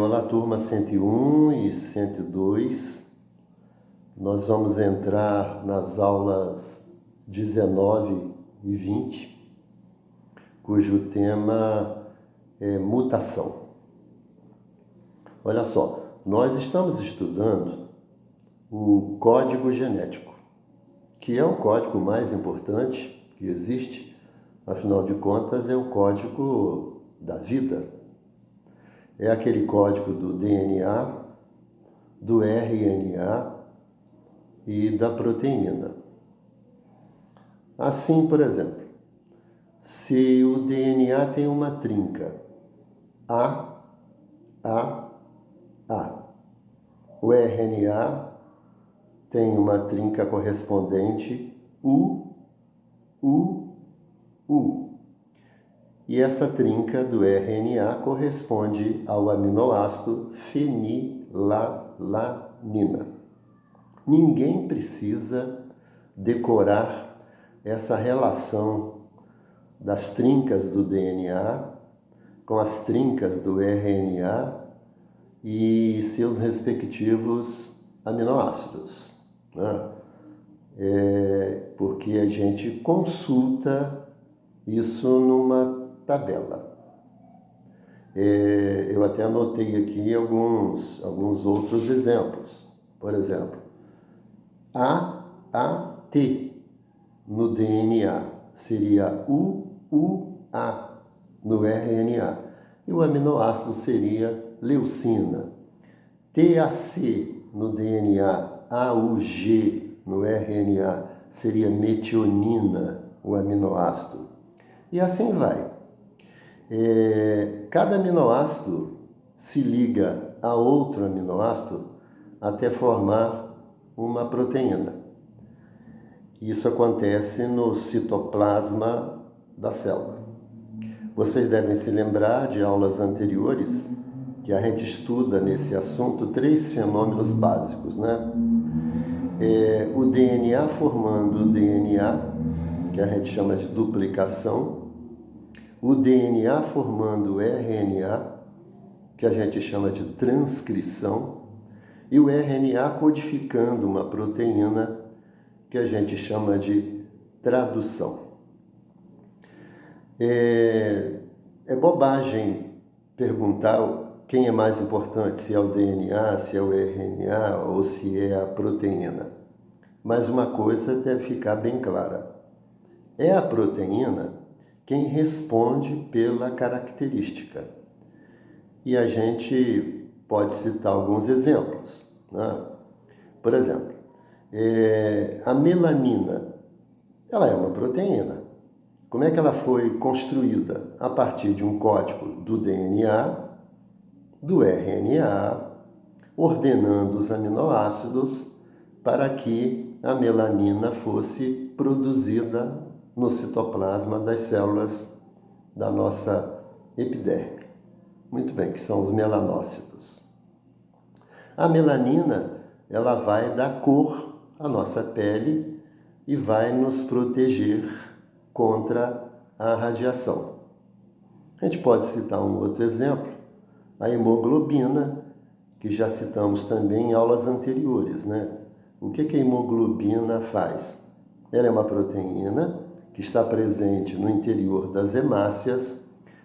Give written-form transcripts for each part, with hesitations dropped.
Olá, turma 101 e 102. Nós vamos entrar nas aulas 19 e 20, cujo tema é mutação. Olha só, nós estamos estudando o código genético, que é o código mais importante que existe, afinal de contas é o código da vida. É aquele código do DNA, do RNA e da proteína. Assim, por exemplo, se o DNA tem uma trinca A, o RNA tem uma trinca correspondente U. E essa trinca do RNA corresponde ao aminoácido fenilalanina. Ninguém precisa decorar essa relação das trincas do DNA com as trincas do RNA e seus respectivos aminoácidos, né? Porque a gente consulta isso numa tabela. Eu até anotei aqui alguns outros exemplos. Por exemplo, AAT no DNA seria UUA no RNA. E o aminoácido seria leucina. TAC no DNA, AUG no RNA seria metionina, o aminoácido. E assim vai. Cada aminoácido se liga a outro aminoácido até formar uma proteína. Isso acontece no citoplasma da célula. Vocês devem se lembrar de aulas anteriores que a gente estuda nesse assunto 3 fenômenos básicos, né? O DNA formando o DNA, que a gente chama de duplicação, o DNA formando o RNA, que a gente chama de transcrição, e o RNA codificando uma proteína, que a gente chama de tradução. É bobagem perguntar quem é mais importante, se é o DNA, se é o RNA ou se é a proteína. Mas uma coisa deve ficar bem clara. É a proteína quem responde pela característica. E a gente pode citar alguns exemplos, né? Por exemplo, a melanina, ela é uma proteína. Como é que ela foi construída? A partir de um código do DNA, do RNA, ordenando os aminoácidos para que a melanina fosse produzida no citoplasma das células da nossa epiderme. Muito bem, que são os melanócitos. A melanina, ela vai dar cor à nossa pele e vai nos proteger contra a radiação. A gente pode citar um outro exemplo, a hemoglobina, que já citamos também em aulas anteriores, né? O que a hemoglobina faz? Ela é uma proteína que está presente no interior das hemácias,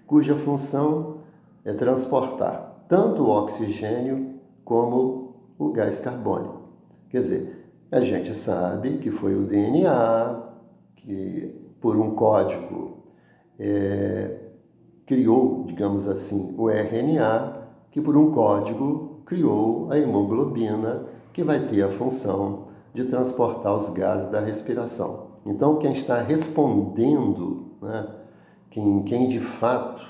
cuja função é transportar tanto o oxigênio como o gás carbônico. Quer dizer, a gente sabe que foi o DNA que, por um código, criou, digamos assim, o RNA, que por um código criou a hemoglobina, que vai ter a função de transportar os gases da respiração. Então, quem está respondendo, né, quem de fato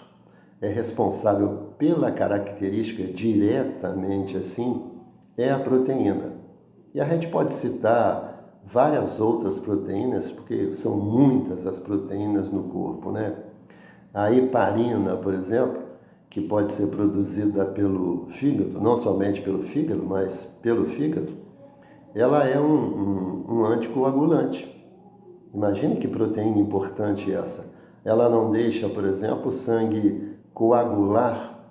é responsável pela característica diretamente assim, é a proteína. E a gente pode citar várias outras proteínas, porque são muitas as proteínas no corpo, né? A heparina, por exemplo, que pode ser produzida pelo fígado, não somente pelo fígado, mas pelo fígado, ela é um anticoagulante. Imagine que proteína importante essa. Ela não deixa, por exemplo, o sangue coagular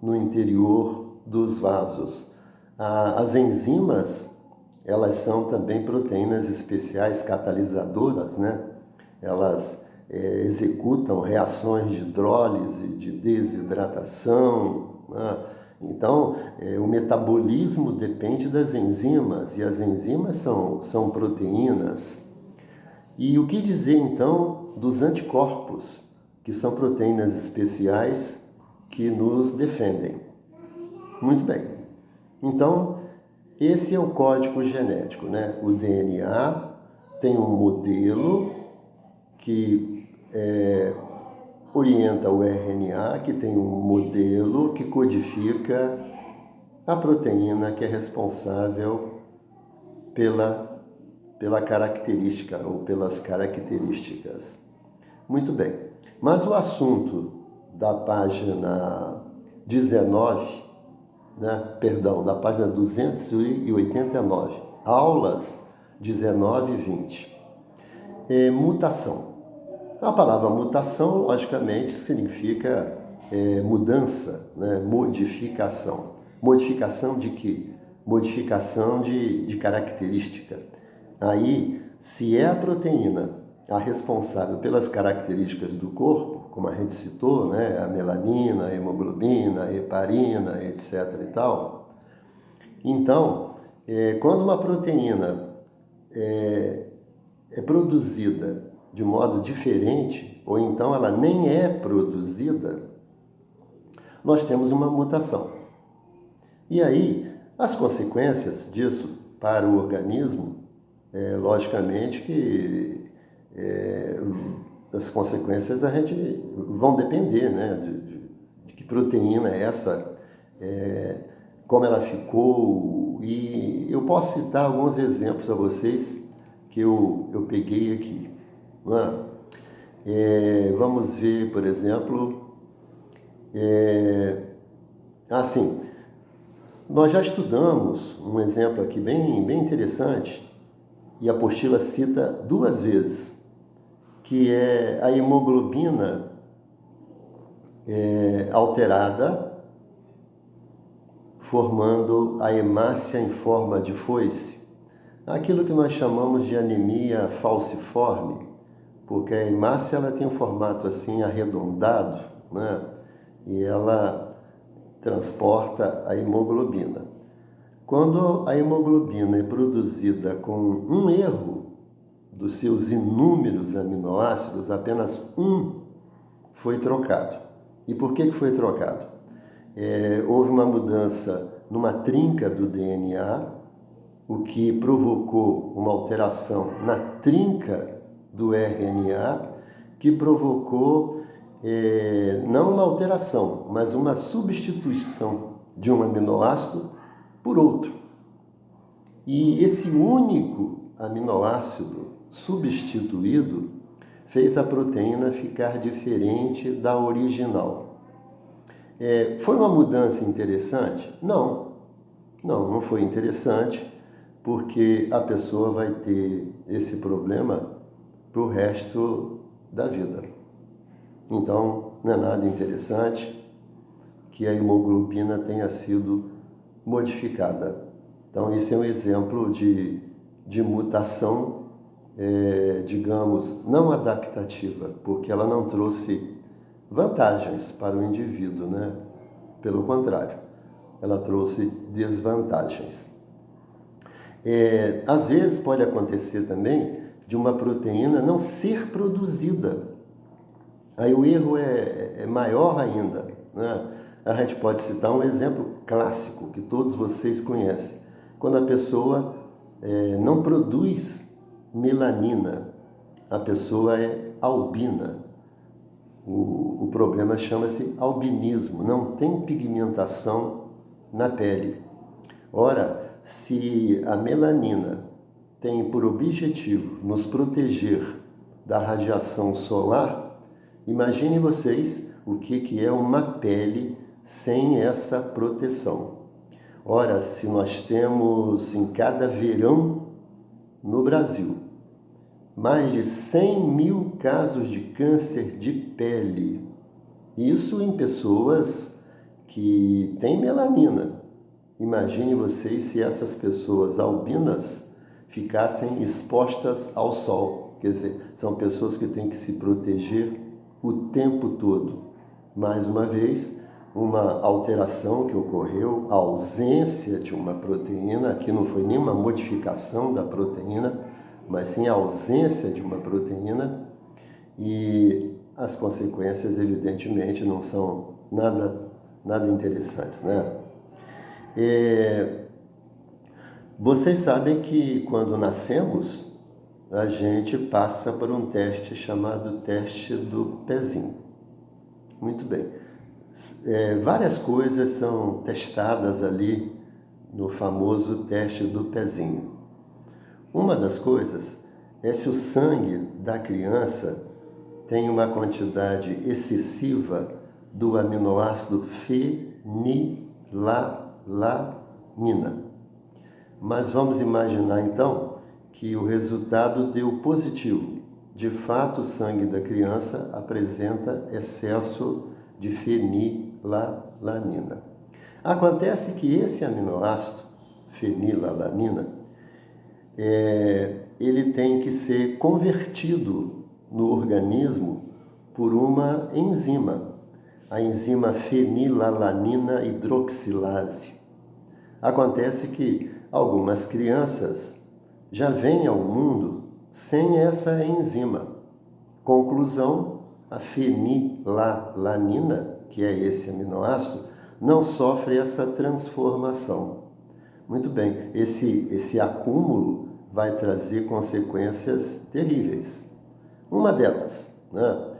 no interior dos vasos. As enzimas, elas são também proteínas especiais catalisadoras, né? Elas executam reações de hidrólise, de desidratação, né? Então, o metabolismo depende das enzimas, e as enzimas são proteínas. E o que dizer, então, dos anticorpos, que são proteínas especiais que nos defendem? Muito bem. Então, esse é o código genético, né? O DNA tem um modelo que orienta o RNA, que tem um modelo que codifica a proteína que é responsável pela característica ou pelas características. Muito bem, mas o assunto da página 19, da página 289, aulas 19 e 20, mutação. A palavra mutação, logicamente, significa mudança, né? Modificação. Modificação de quê? Modificação de característica. Aí, se é a proteína a responsável pelas características do corpo, como a gente citou, né? A melanina, a hemoglobina, a heparina, etc. e tal, então, quando uma proteína é produzida de modo diferente, ou então ela nem é produzida, nós temos uma mutação. E aí, as consequências disso para o organismo, logicamente que as consequências vão depender, né, de que proteína é essa, como ela ficou, e eu posso citar alguns exemplos a vocês que eu peguei aqui. Vamos ver, por exemplo, nós já estudamos um exemplo aqui bem interessante, e a apostila cita 2 vezes, que é a hemoglobina alterada, formando a hemácia em forma de foice, aquilo que nós chamamos de anemia falciforme, porque a hemácia ela tem um formato assim arredondado, né? E ela transporta a hemoglobina. Quando a hemoglobina é produzida com um erro dos seus inúmeros aminoácidos, apenas um foi trocado. E por que foi trocado? Houve uma mudança numa trinca do DNA, o que provocou uma alteração na trinca do RNA, que provocou não uma alteração, mas uma substituição de um aminoácido por outro. E esse único aminoácido substituído fez a proteína ficar diferente da original. Foi uma mudança interessante? Não foi interessante, porque a pessoa vai ter esse problema para o resto da vida. Então, não é nada interessante que a hemoglobina tenha sido modificada. Então, esse é um exemplo de mutação, digamos, não adaptativa, porque ela não trouxe vantagens para o indivíduo, né? Pelo contrário, ela trouxe desvantagens. Às vezes pode acontecer também de uma proteína não ser produzida. Aí o erro é maior ainda, né? A gente pode citar um exemplo clássico que todos vocês conhecem. Quando a pessoa não produz melanina, a pessoa é albina. O problema chama-se albinismo, não tem pigmentação na pele. Ora, se a melanina tem por objetivo nos proteger da radiação solar, imaginem vocês o que é uma pele sem essa proteção. Ora, se nós temos em cada verão no Brasil mais de 100 mil casos de câncer de pele, isso em pessoas que têm melanina. Imagine vocês se essas pessoas albinas ficassem expostas ao sol. Quer dizer, são pessoas que têm que se proteger o tempo todo. Mais uma vez, uma alteração que ocorreu, a ausência de uma proteína, aqui não foi nenhuma modificação da proteína, mas sim a ausência de uma proteína, e as consequências, evidentemente, não são nada interessantes, né? Vocês sabem que quando nascemos, a gente passa por um teste chamado teste do pezinho. Muito bem. Várias coisas são testadas ali no famoso teste do pezinho. Uma das coisas é se o sangue da criança tem uma quantidade excessiva do aminoácido fenilalanina. Mas vamos imaginar então que o resultado deu positivo. De fato, o sangue da criança apresenta excesso de fenilalanina. Acontece que esse aminoácido, fenilalanina, ele tem que ser convertido no organismo por uma enzima, a enzima fenilalanina hidroxilase. Acontece que algumas crianças já vêm ao mundo sem essa enzima. Conclusão, a fenilalanina, que é esse aminoácido, não sofre essa transformação. Muito bem, esse acúmulo vai trazer consequências terríveis. Uma delas, né,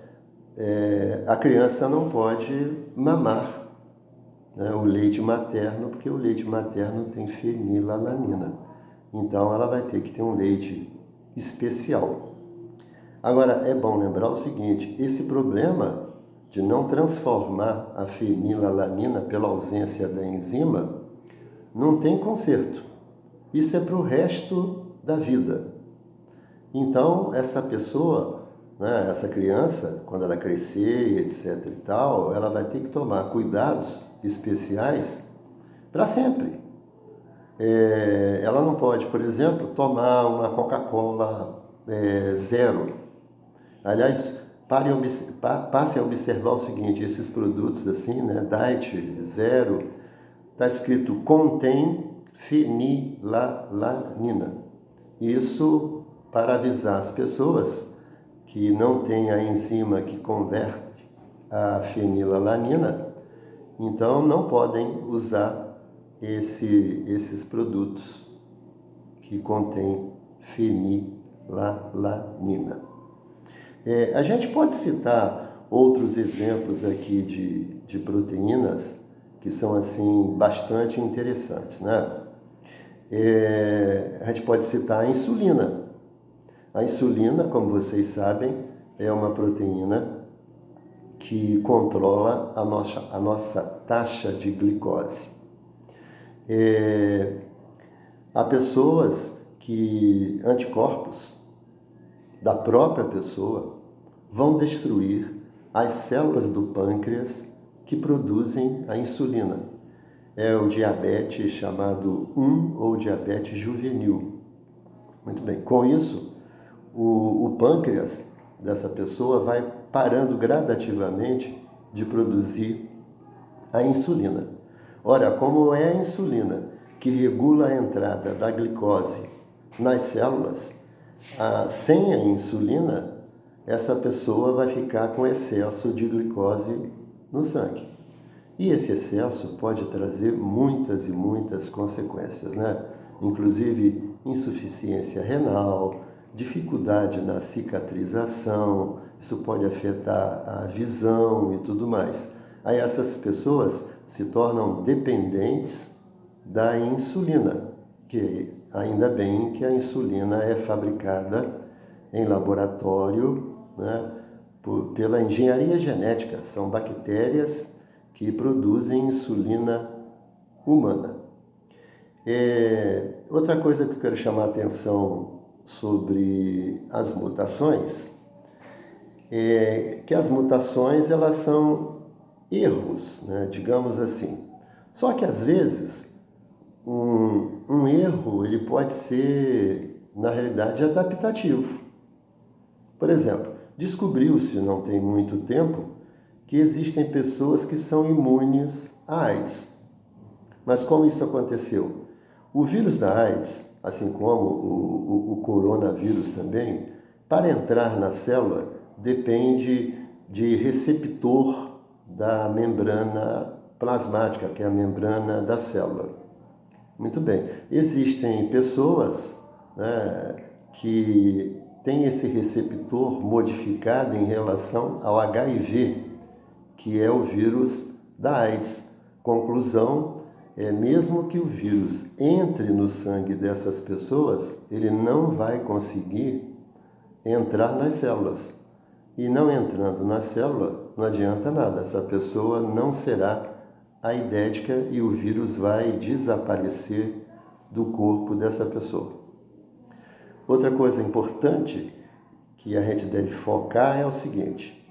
a criança não pode mamar, né, o leite materno, porque o leite materno tem fenilalanina. Então, ela vai ter que ter um leite especial. Agora, é bom lembrar o seguinte, esse problema de não transformar a fenilalanina pela ausência da enzima não tem conserto. Isso é para o resto da vida. Então, essa pessoa, né, essa criança, quando ela crescer, etc e tal, ela vai ter que tomar cuidados especiais para sempre. Ela não pode, por exemplo, tomar uma Coca-Cola zero. Aliás, passem a observar o seguinte, esses produtos assim, né, Diet Zero, está escrito contém fenilalanina. Isso para avisar as pessoas que não têm a enzima que converte a fenilalanina, então não podem usar esses produtos que contêm fenilalanina. A gente pode citar outros exemplos aqui de proteínas que são assim bastante interessantes, né? A gente pode citar a insulina. A insulina, como vocês sabem, é uma proteína que controla a nossa taxa de glicose. Há pessoas que anticorpos da própria pessoa vão destruir as células do pâncreas que produzem a insulina. É o diabetes chamado 1 ou diabetes juvenil. Muito bem, com isso, o pâncreas dessa pessoa vai parando gradativamente de produzir a insulina. Ora, como é a insulina que regula a entrada da glicose nas células, sem a insulina, essa pessoa vai ficar com excesso de glicose no sangue. E esse excesso pode trazer muitas e muitas consequências, né? Inclusive insuficiência renal, dificuldade na cicatrização, isso pode afetar a visão e tudo mais. Aí essas pessoas se tornam dependentes da insulina, que ainda bem que a insulina é fabricada em laboratório, né, pela engenharia genética. São bactérias que produzem insulina humana. Outra coisa que eu quero chamar a atenção sobre as mutações é que as mutações elas são erros, né, digamos assim. Só que às vezes um erro ele pode ser, na realidade, adaptativo. Por exemplo, descobriu-se não tem muito tempo que existem pessoas que são imunes à AIDS. Mas como isso aconteceu? O vírus da AIDS, assim como o coronavírus também, para entrar na célula depende de receptor da membrana plasmática, que é a membrana da célula. Muito bem. Existem pessoas, né, que têm esse receptor modificado em relação ao HIV, que é o vírus da AIDS. Conclusão, mesmo que o vírus entre no sangue dessas pessoas, ele não vai conseguir entrar nas células. E não entrando na célula, não adianta nada. Essa pessoa não será aidética e o vírus vai desaparecer do corpo dessa pessoa. Outra coisa importante que a gente deve focar é o seguinte: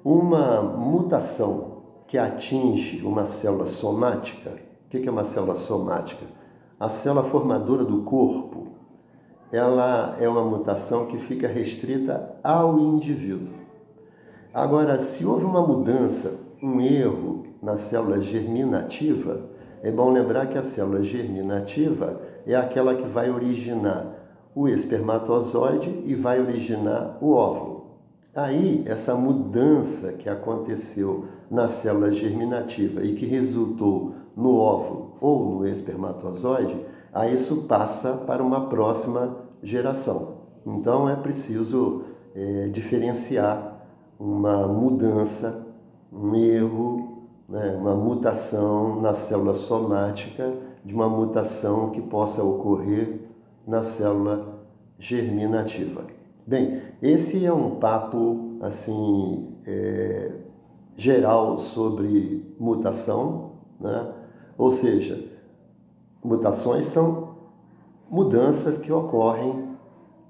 uma mutação que atinge uma célula somática. O que é uma célula somática? A célula formadora do corpo. Ela é uma mutação que fica restrita ao indivíduo. Agora, se houve uma mudança, um erro na célula germinativa, é bom lembrar que a célula germinativa é aquela que vai originar o espermatozoide e vai originar o óvulo. Aí, essa mudança que aconteceu na célula germinativa e que resultou no óvulo ou no espermatozoide, aí isso passa para uma próxima geração. Então, é preciso diferenciar uma mudança, um erro, né, uma mutação na célula somática de uma mutação que possa ocorrer na célula germinativa. Bem, esse é um papo assim geral sobre mutação, né? Ou seja, mutações são mudanças que ocorrem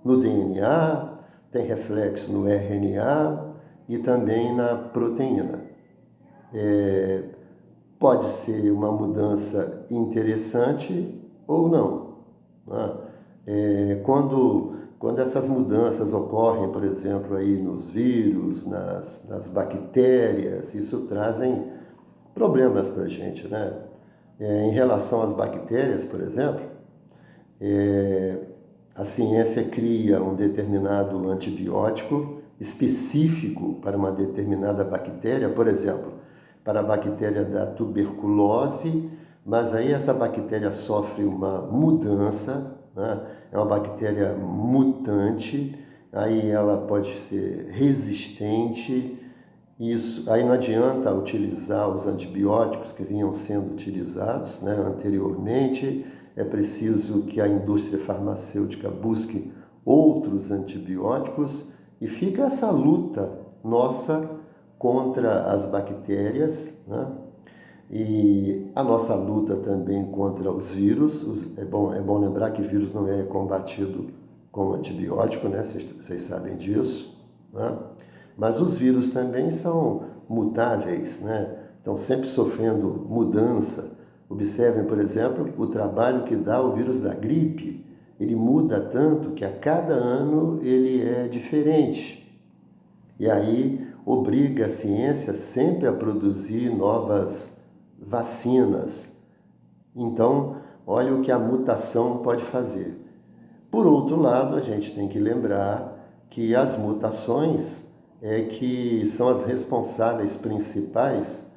no DNA, tem reflexo no RNA e também na proteína. Pode ser uma mudança interessante ou não, né? Quando essas mudanças ocorrem, por exemplo, aí nos vírus, nas bactérias, isso trazem problemas para a gente, né? Em relação às bactérias, por exemplo, a ciência cria um determinado antibiótico específico para uma determinada bactéria, por exemplo, para a bactéria da tuberculose, mas aí essa bactéria sofre uma mudança, né? É uma bactéria mutante, aí ela pode ser resistente. Isso, aí não adianta utilizar os antibióticos que vinham sendo utilizados, né, anteriormente. É preciso que a indústria farmacêutica busque outros antibióticos e fica essa luta nossa contra as bactérias, né? E a nossa luta também contra os vírus. É bom lembrar que vírus não é combatido com antibiótico, né? Vocês sabem disso, né? Mas os vírus também são mutáveis, né? Estão sempre sofrendo mudança. Observem, por exemplo, o trabalho que dá o vírus da gripe. Ele muda tanto que a cada ano ele é diferente. E aí obriga a ciência sempre a produzir novas vacinas. Então, olha o que a mutação pode fazer. Por outro lado, a gente tem que lembrar que as mutações que são as responsáveis principais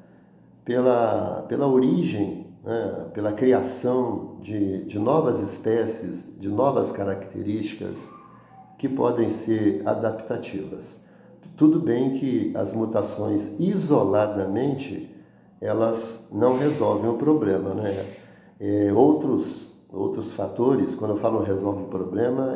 pela origem, né, pela criação de novas espécies, de novas características que podem ser adaptativas. Tudo bem que as mutações isoladamente elas não resolvem o problema, né? Outros fatores, quando eu falo resolve o problema,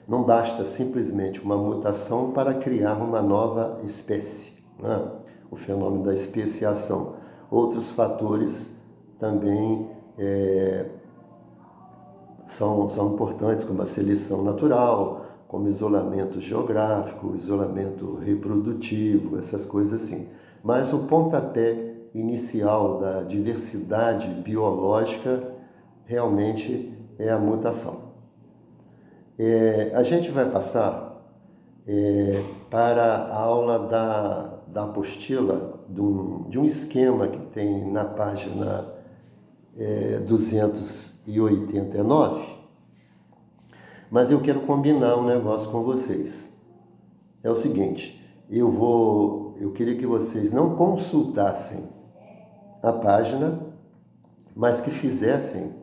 não basta simplesmente uma mutação para criar uma nova espécie, né? O fenômeno da especiação. Outros fatores também são importantes, como a seleção natural, como isolamento geográfico, isolamento reprodutivo, essas coisas assim. Mas o pontapé inicial da diversidade biológica realmente é a mutação. A gente vai passar para a aula da apostila de um esquema que tem na página 289, mas eu quero combinar um negócio com vocês. É o seguinte, eu queria que vocês não consultassem a página, mas que fizessem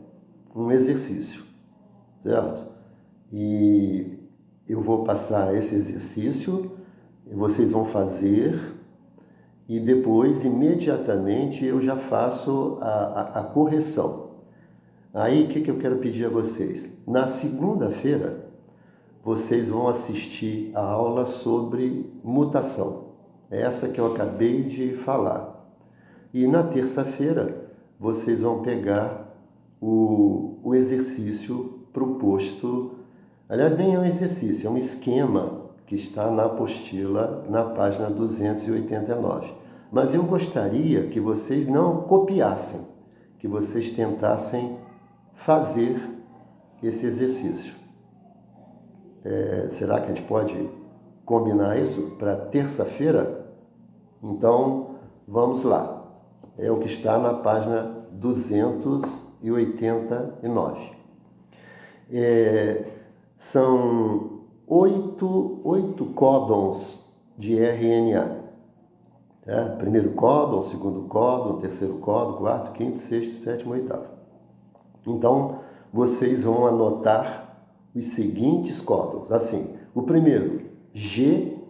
um exercício, certo? E eu vou passar esse exercício, e vocês vão fazer, e depois, imediatamente, eu já faço a correção. Aí, o que eu quero pedir a vocês? Na segunda-feira, vocês vão assistir a aula sobre mutação. É essa que eu acabei de falar. E na terça-feira, vocês vão pegar o exercício proposto. Aliás, nem é um exercício, é um esquema que está na apostila, na página 289. Mas eu gostaria que vocês não copiassem, que vocês tentassem fazer esse exercício. Será que a gente pode combinar isso para terça-feira? Então, vamos lá. É o que está na página 289. São oito códons de RNA. Primeiro códon, segundo códon, terceiro códon, quarto, quinto, sexto, sétimo, oitavo. Então, vocês vão anotar os seguintes códons, assim, o primeiro, GCU,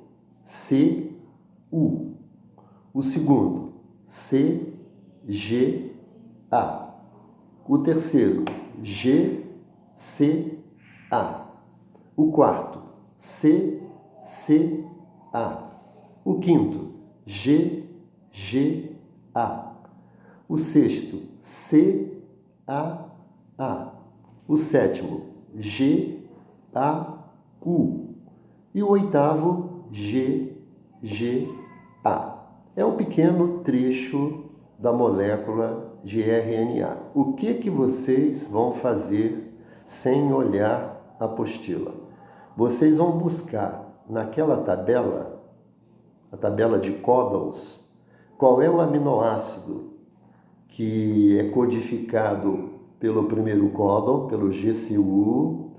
o segundo, CGA, o terceiro, GCA, o quarto, CCA, o quinto, GGA, o sexto, CAA, o sétimo, GAU e o oitavo, GGA. É um pequeno trecho da molécula de RNA. O que vocês vão fazer sem olhar a apostila? Vocês vão buscar naquela tabela, a tabela de códons, qual é o aminoácido que é codificado pelo primeiro códon, pelo GCU,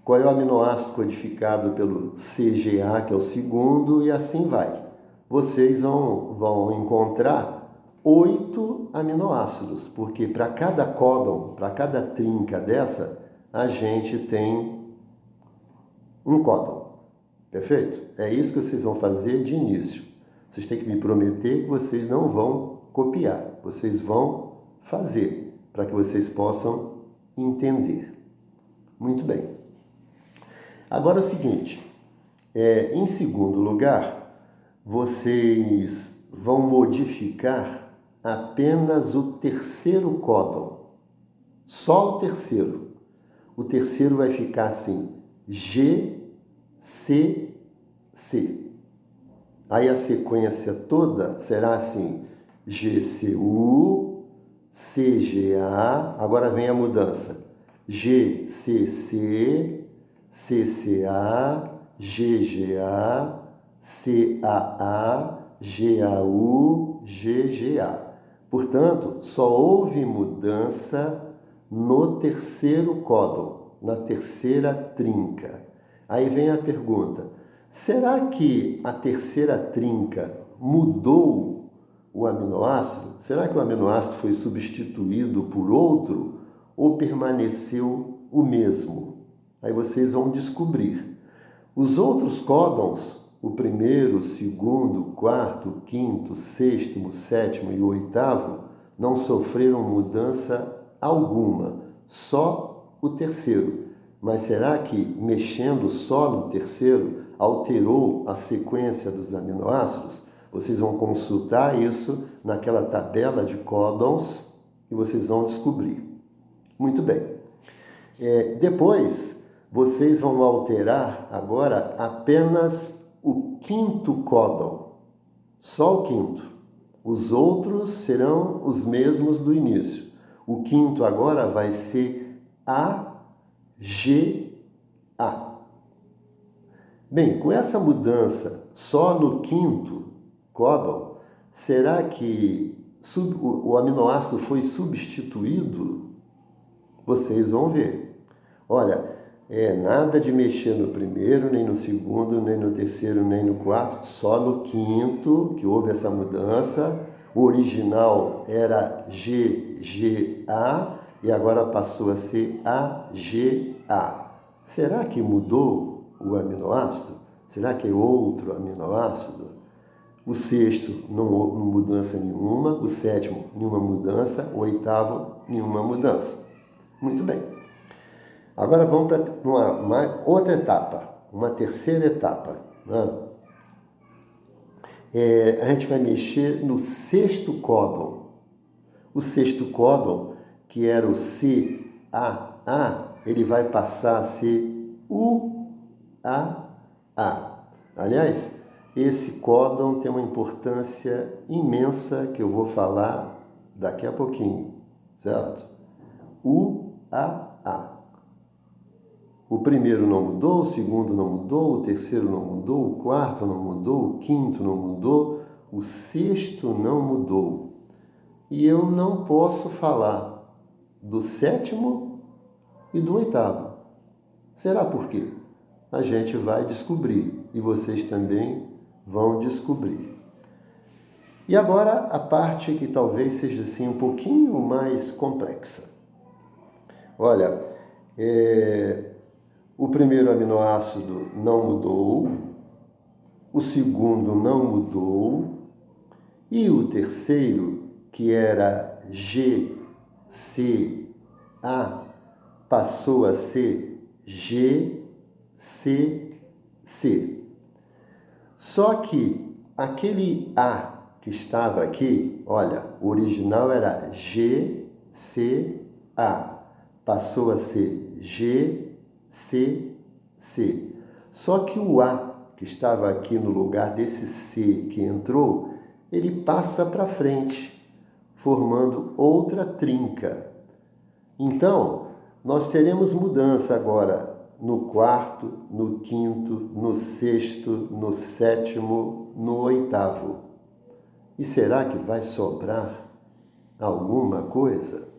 qual é o aminoácido codificado pelo CGA, que é o segundo, e assim vai. Vocês vão encontrar 8 aminoácidos, porque para cada códon, para cada trinca dessa, a gente tem um códon. Perfeito? É isso que vocês vão fazer de início. Vocês têm que me prometer que vocês não vão copiar, vocês vão fazer, para que vocês possam entender. Muito bem. Agora é o seguinte, em segundo lugar, vocês vão modificar apenas o terceiro códon, só o terceiro. O terceiro vai ficar assim, GCC. Aí a sequência toda será assim, GCU, CGA, agora vem a mudança, GCC, CCA, GGA, CAA, GAU, GGA. Portanto, só houve mudança no terceiro códon, na terceira trinca. Aí vem a pergunta, será que a terceira trinca mudou o aminoácido? Será que o aminoácido foi substituído por outro ou permaneceu o mesmo? Aí vocês vão descobrir. Os outros códons, o primeiro, o segundo, o quarto, o quinto, o sexto, o sétimo e o oitavo, não sofreram mudança alguma, só o terceiro. Mas será que mexendo só no terceiro alterou a sequência dos aminoácidos? Vocês vão consultar isso naquela tabela de códons e vocês vão descobrir. Muito bem. Depois, vocês vão alterar agora apenas o quinto códon. Só o quinto. Os outros serão os mesmos do início. O quinto agora vai ser AGA. Bem, com essa mudança só no quinto códon, será que o aminoácido foi substituído? Vocês vão ver. Olha, nada de mexer no primeiro, nem no segundo, nem no terceiro, nem no quarto, só no quinto que houve essa mudança. O original era GGA e agora passou a ser AGA. Será que mudou o aminoácido? Será que é outro aminoácido? O sexto, não mudança nenhuma. O sétimo, nenhuma mudança. O oitavo, nenhuma mudança. Muito bem. Agora vamos para uma outra etapa, uma terceira etapa, né? A gente vai mexer no sexto códon. O sexto códon, que era o CAA, ele vai passar a ser UAA. Aliás, esse códon tem uma importância imensa que eu vou falar daqui a pouquinho, certo? UAA. O primeiro não mudou, o segundo não mudou, o terceiro não mudou, o quarto não mudou, o quinto não mudou, o sexto não mudou. E eu não posso falar do sétimo e do oitavo. Será por quê? A gente vai descobrir e vocês também vão descobrir. E agora a parte que talvez seja assim um pouquinho mais complexa. Olha, o primeiro aminoácido não mudou, o segundo não mudou, e o terceiro, que era GCA, passou a ser GCC. Só que aquele A que estava aqui, olha, o original era GCA, passou a ser GCC. Só que o A que estava aqui no lugar desse C que entrou, ele passa para frente, formando outra trinca. Então, nós teremos mudança agora no quarto, no quinto, no sexto, no sétimo, no oitavo. E será que vai sobrar alguma coisa?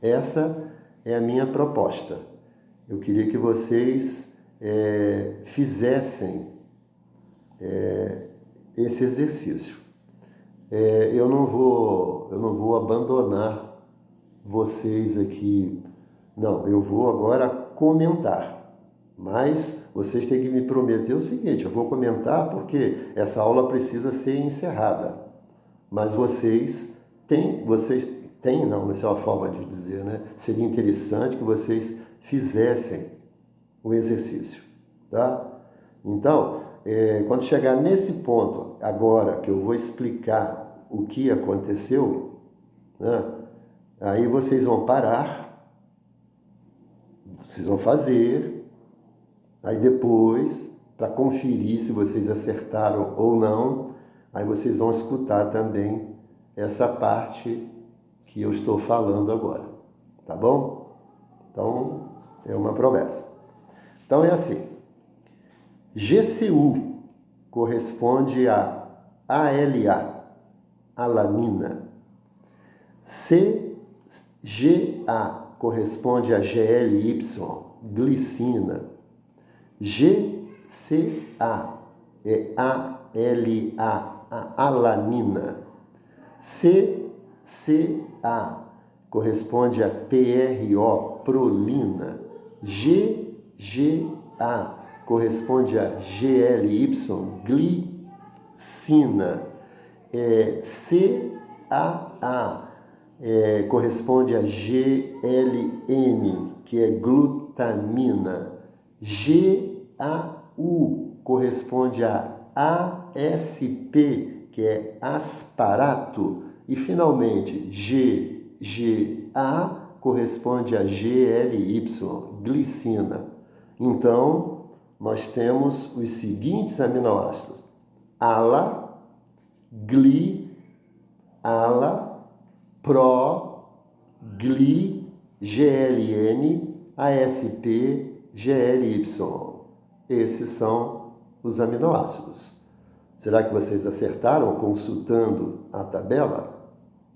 Essa é a minha proposta. Eu queria que vocês fizessem esse exercício. Eu não vou abandonar vocês aqui. Não, eu vou agora comentar. Mas vocês têm que me prometer o seguinte: eu vou comentar porque essa aula precisa ser encerrada. Mas vocês têm, não, essa é uma forma de dizer, né? Seria interessante que vocês fizessem o exercício, tá? Então, quando chegar nesse ponto, agora que eu vou explicar o que aconteceu, né? Aí vocês vão parar, vocês vão fazer, aí depois, para conferir se vocês acertaram ou não, aí vocês vão escutar também essa parte que eu estou falando agora, tá bom? Então, é uma promessa. Então, é assim. GCU corresponde a ALA, alanina. CGA corresponde a GLY, glicina. GCA é ALA, a alanina. CCA corresponde a PRO, prolina. GGA corresponde a GLY, glicina. CAA corresponde a GLN, que é glutamina. GAU corresponde a ASP, que é asparato. E, finalmente, GGA corresponde a GLY, glicina. Então, nós temos os seguintes aminoácidos: ALA, GLI, ala, pro, gli, gln, asp, gly. Esses são os aminoácidos. Será que vocês acertaram consultando a tabela?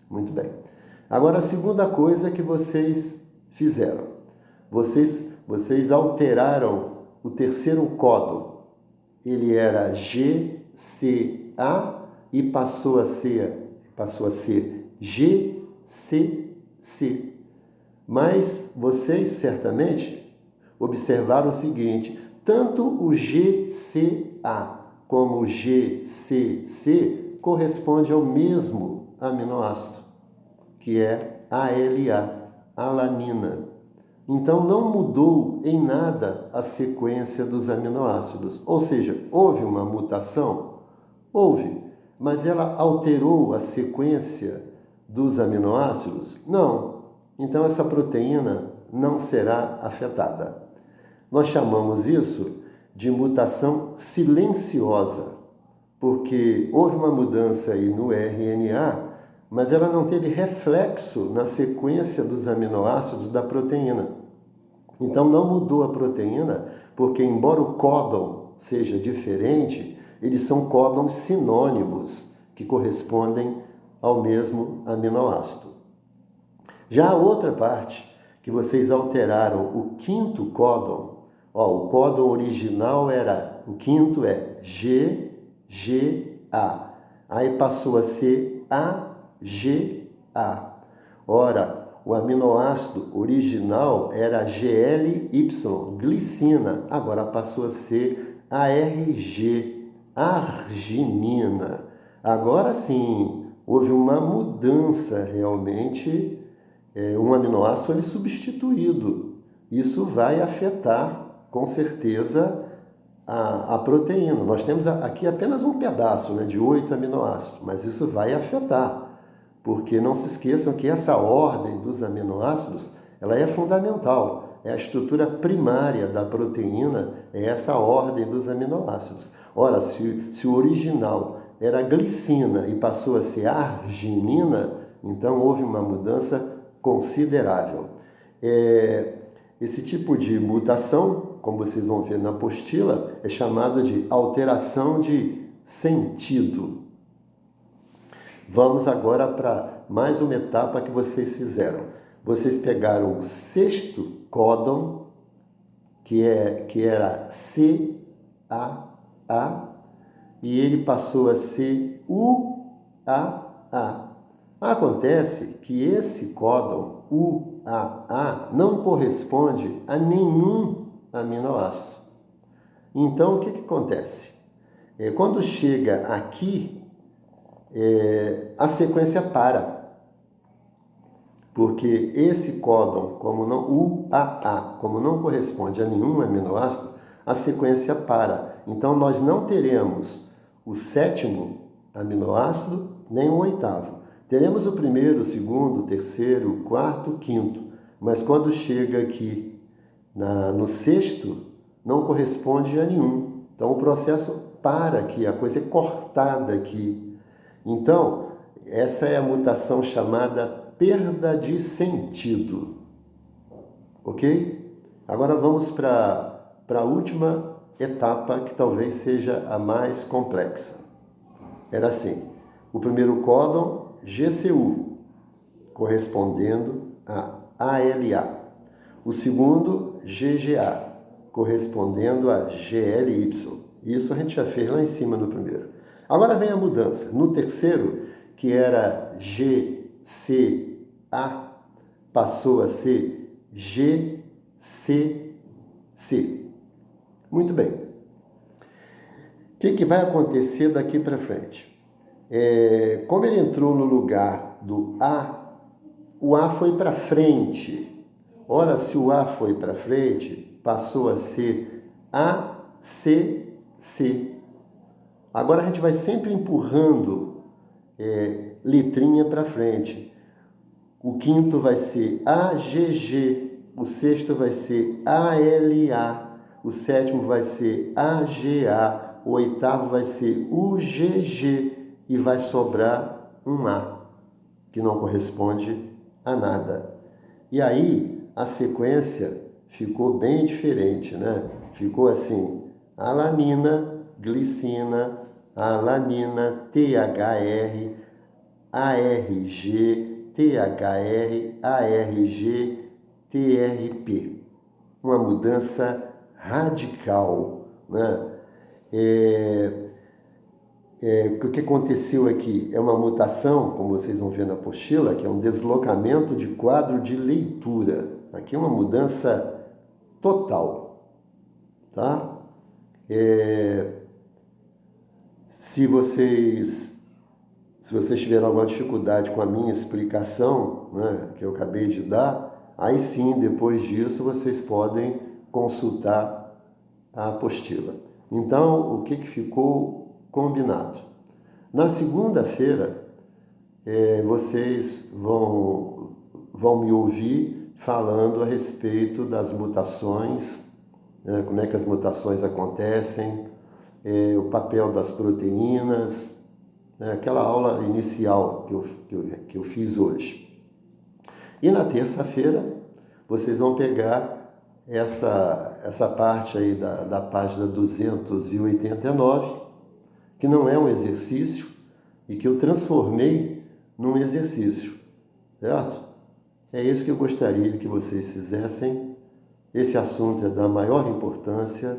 Muito bem. Agora, a segunda coisa que vocês fizeram. Vocês alteraram o terceiro códon. Ele era GCA e passou a ser GCC. Mas vocês certamente observaram o seguinte: tanto o GCA como o GCC corresponde ao mesmo aminoácido, que é ALA, alanina. Então, não mudou em nada a sequência dos aminoácidos. Ou seja, houve uma mutação? Houve. Mas ela alterou a sequência dos aminoácidos? Não. Então, essa proteína não será afetada. Nós chamamos isso de mutação silenciosa, porque houve uma mudança aí no RNA, mas ela não teve reflexo na sequência dos aminoácidos da proteína. Então, não mudou a proteína, porque embora o códon seja diferente, eles são códons sinônimos, que correspondem ao mesmo aminoácido. Já a outra parte, que vocês alteraram o quinto códon, o códon original o quinto é GGA, aí passou a ser AGA. Ora, o aminoácido original era GLY, glicina, agora passou a ser ARG, arginina. Agora sim, houve uma mudança realmente, um aminoácido foi substituído. Isso vai afetar, com certeza, a proteína. Nós temos aqui apenas um pedaço, de 8 aminoácidos, mas isso vai afetar. Porque não se esqueçam que essa ordem dos aminoácidos, ela é fundamental. É a estrutura primária da proteína, é essa ordem dos aminoácidos. Ora, se o original era glicina e passou a ser arginina, então houve uma mudança considerável. Esse tipo de mutação, como vocês vão ver na apostila, é chamado de alteração de sentido. Vamos agora para mais uma etapa que vocês fizeram. Vocês pegaram o sexto códon, que era CAA, e ele passou a ser UAA. Acontece que esse códon UAA não corresponde a nenhum aminoácido. Então, o que acontece? Quando chega aqui, a sequência para, porque esse códon, UAA, como não corresponde a nenhum aminoácido, a sequência para. Então, nós não teremos o sétimo aminoácido, nem o oitavo. Teremos o primeiro, o segundo, o terceiro, o quarto, o quinto. Mas quando chega aqui no sexto, não corresponde a nenhum. Então, o processo para aqui, a coisa é cortada aqui. Então, essa é a mutação chamada perda de sentido. Ok? Agora vamos para a última etapa, que talvez seja a mais complexa. Era assim: o primeiro códon, GCU, correspondendo a ALA. O segundo, GGA, correspondendo a GLY. Isso a gente já fez lá em cima no primeiro. Agora vem a mudança. No terceiro, que era GCA, passou a ser GCC. Muito bem. O que vai acontecer daqui para frente? Como ele entrou no lugar do A, o A foi para frente. Ora, se o A foi para frente, passou a ser ACC. Agora a gente vai sempre empurrando letrinha para frente. O quinto vai ser AGG, o sexto vai ser ALA, o sétimo vai ser AGA, o oitavo vai ser UGG e vai sobrar um A. que não corresponde a nada. E aí a sequência ficou bem diferente, né? Ficou assim: alanina, glicina, alanina, THR, ARG, THR, ARG, TRP. Uma mudança radical, né? O que aconteceu aqui é uma mutação, como vocês vão ver na apostila, que é um deslocamento de quadro de leitura. Aqui é uma mudança total, tá? Se vocês tiverem alguma dificuldade com a minha explicação, né, que eu acabei de dar, aí sim, depois disso, vocês podem consultar a apostila. Então, o que ficou combinado? Na segunda-feira, vocês vão me ouvir falando a respeito das mutações, né, como é que as mutações acontecem, o papel das proteínas, aquela aula inicial que eu fiz hoje. E na terça-feira, vocês vão pegar essa parte aí da página 289, que não é um exercício e que eu transformei num exercício, certo? É isso que eu gostaria que vocês fizessem. Esse assunto é da maior importância,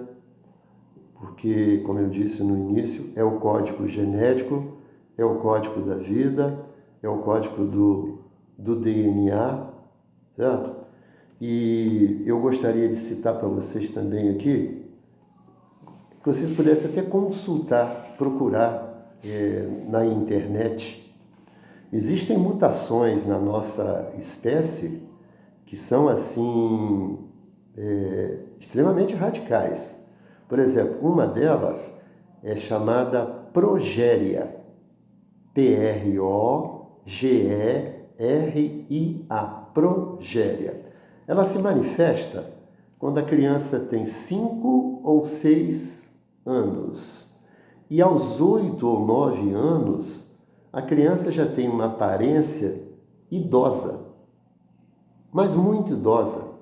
porque, como eu disse no início, é o código genético, é o código da vida, é o código do DNA, certo? E eu gostaria de citar para vocês também aqui, que vocês pudessem até consultar, procurar na internet. Existem mutações na nossa espécie que são, assim, extremamente radicais. Por exemplo, uma delas é chamada progéria, P-R-O-G-E-R-I-A, progéria. Ela se manifesta quando a criança tem 5 ou 6 anos. E aos 8 ou 9 anos, a criança já tem uma aparência idosa, mas muito idosa.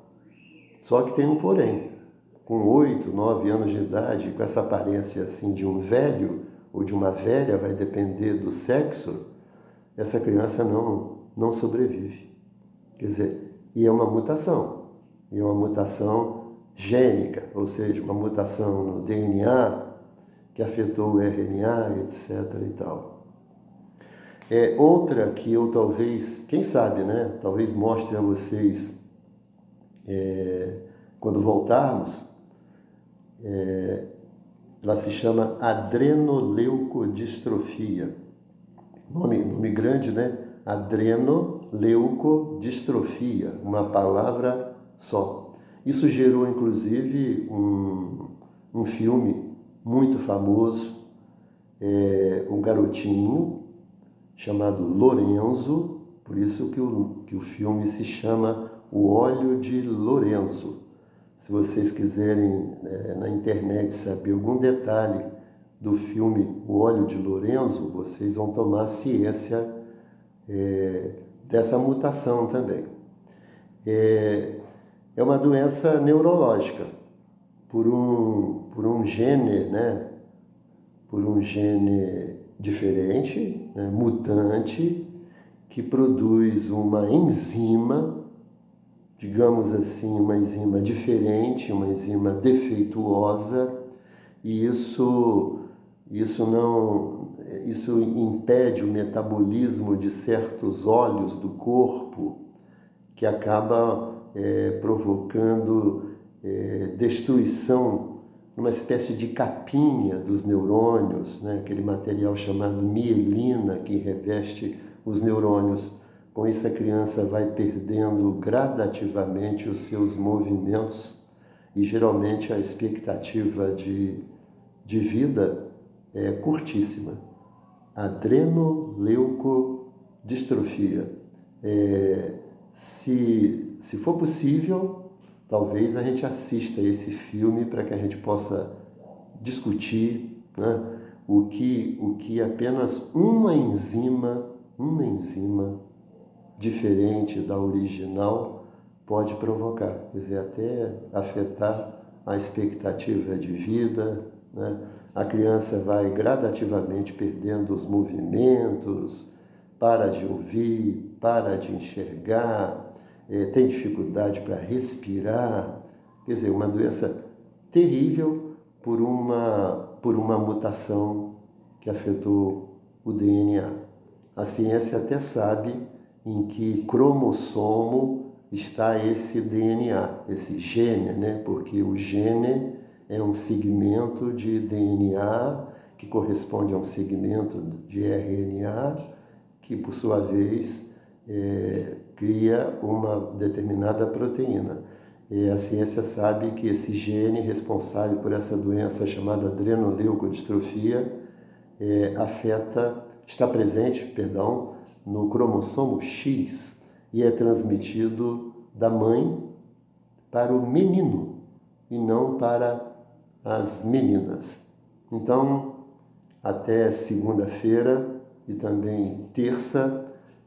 Só que tem um porém. Com 8, 9 anos de idade, com essa aparência assim de um velho ou de uma velha, vai depender do sexo, essa criança não sobrevive. Quer dizer, e é uma mutação gênica, ou seja, uma mutação no DNA que afetou o RNA, etc. e tal. Outra que eu talvez, quem sabe, né? Talvez mostre a vocês quando voltarmos, ela se chama adrenoleucodistrofia. Nome grande, né? Adrenoleucodistrofia, uma palavra só. Isso gerou, inclusive, um filme muito famoso, um garotinho chamado Lorenzo, por isso que o filme se chama O Óleo de Lorenzo. Se vocês quiserem na internet saber algum detalhe do filme O Óleo de Lorenzo, vocês vão tomar ciência dessa mutação também. É uma doença neurológica, por um gene, né? Por um gene diferente, né? Mutante, que produz uma enzima, digamos assim, uma enzima diferente, uma enzima defeituosa, e isso impede o metabolismo de certos óleos do corpo, que acaba provocando destruição, uma espécie de capinha dos neurônios, né? Aquele material chamado mielina que reveste os neurônios. Com isso, a criança vai perdendo gradativamente os seus movimentos e, geralmente, a expectativa de vida é curtíssima. Adrenoleucodistrofia. Se for possível, talvez a gente assista esse filme para que a gente possa discutir, né, o que apenas uma enzima diferente da original pode provocar, quer dizer, até afetar a expectativa de vida, né? A criança vai gradativamente perdendo os movimentos, para de ouvir, para de enxergar, tem dificuldade para respirar, quer dizer, uma doença terrível por uma mutação que afetou o DNA. A ciência até sabe em que cromossomo está esse DNA, esse gene, né? Porque o gene é um segmento de DNA que corresponde a um segmento de RNA que, por sua vez, cria uma determinada proteína. E a ciência sabe que esse gene responsável por essa doença chamada adrenoleucodistrofia está presente, no cromossomo X e é transmitido da mãe para o menino e não para as meninas. Então, até segunda-feira e também terça,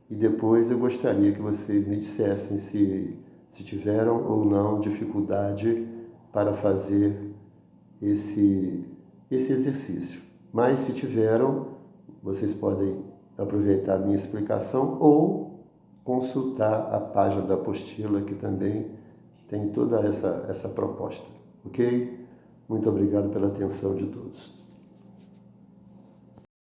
e depois eu gostaria que vocês me dissessem se tiveram ou não dificuldade para fazer esse exercício. Mas se tiveram, vocês podem aproveitar a minha explicação ou consultar a página da apostila, que também tem toda essa proposta, ok? Muito obrigado pela atenção de todos.